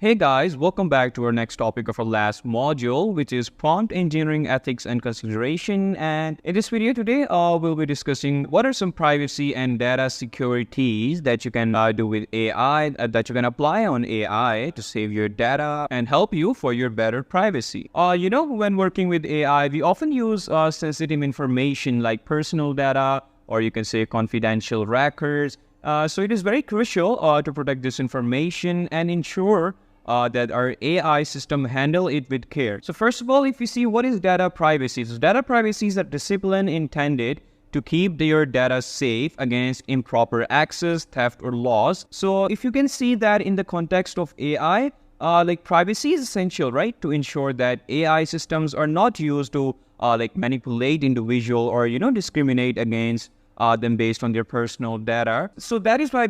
Hey guys, welcome back to our next topic of our last module, which is prompt engineering ethics and consideration. And in this video today, we'll be discussing what are some privacy and data securities that you can do with AI, that you can apply on AI to save your data and help you for your better privacy. When working with AI, we often use sensitive information like personal data, or you can say confidential records. So it is very crucial to protect this information and ensure that our AI system handle it with care. So first of all, if you see what is data privacy. So data privacy is a discipline intended to keep your data safe against improper access, theft, or loss. So if you can see that in the context of AI, like privacy is essential, right? To ensure that AI systems are not used to manipulate individual or, discriminate against them based on their personal data. So that is why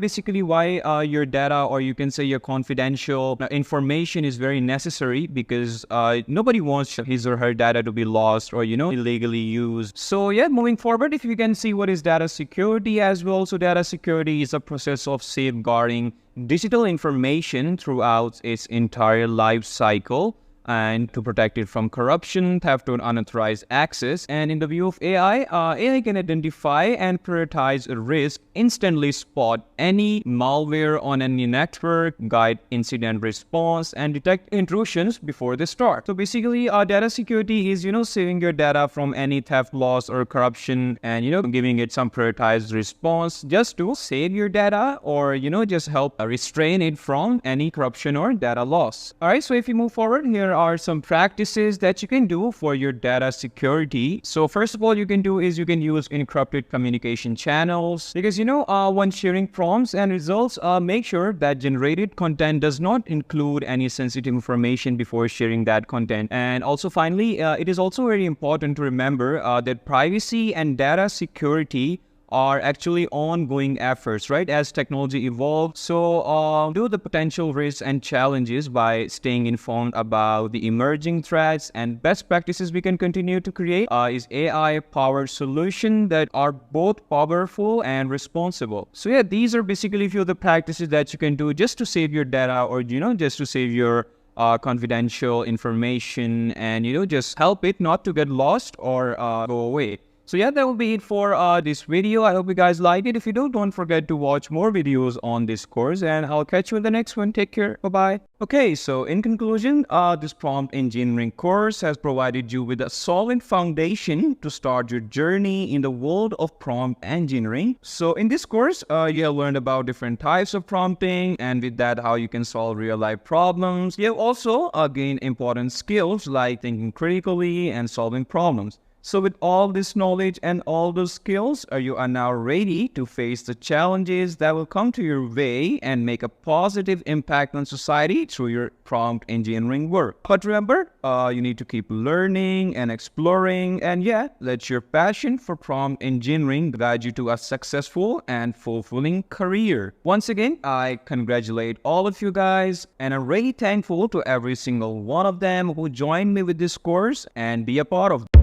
your data, or you can say your confidential information, is very necessary, because nobody wants his or her data to be lost or illegally used. So yeah, moving forward, if you can see what is data security as well. So data security is a process of safeguarding digital information throughout its entire life cycle, and to protect it from corruption, theft, or unauthorized access. And in the view of AI, AI can identify and prioritize a risk, instantly spot any malware on any network, guide incident response, and detect intrusions before they start. So basically, data security is, saving your data from any theft, loss, or corruption, and, giving it some prioritized response just to save your data, or, just help restrain it from any corruption or data loss. All right, so if you move forward, here are some practices that you can do for your data security. So first of all, you can use encrypted communication channels, because when sharing prompts and results, make sure that generated content does not include any sensitive information before sharing that content. And also finally, it is also very important to remember that privacy and data security are actually ongoing efforts, right? As technology evolves, so do the potential risks and challenges by staying informed about the emerging threats and best practices we can continue to create is AI-powered solutions that are both powerful and responsible. So yeah, these are basically a few of the practices that you can do just to save your data, or just to save your confidential information, and just help it not to get lost or go away. So yeah, that will be it for this video. I hope you guys liked it. If you do, don't forget to watch more videos on this course, and I'll catch you in the next one. Take care. Bye-bye. Okay, so in conclusion, this prompt engineering course has provided you with a solid foundation to start your journey in the world of prompt engineering. So in this course, you have learned about different types of prompting, and with that, how you can solve real-life problems. You have also gained important skills like thinking critically and solving problems. So with all this knowledge and all those skills, you are now ready to face the challenges that will come to your way and make a positive impact on society through your prompt engineering work. But remember, you need to keep learning and exploring, and yeah, let your passion for prompt engineering guide you to a successful and fulfilling career. Once again, I congratulate all of you guys, and I'm really thankful to every single one of them who joined me with this course and be a part of it.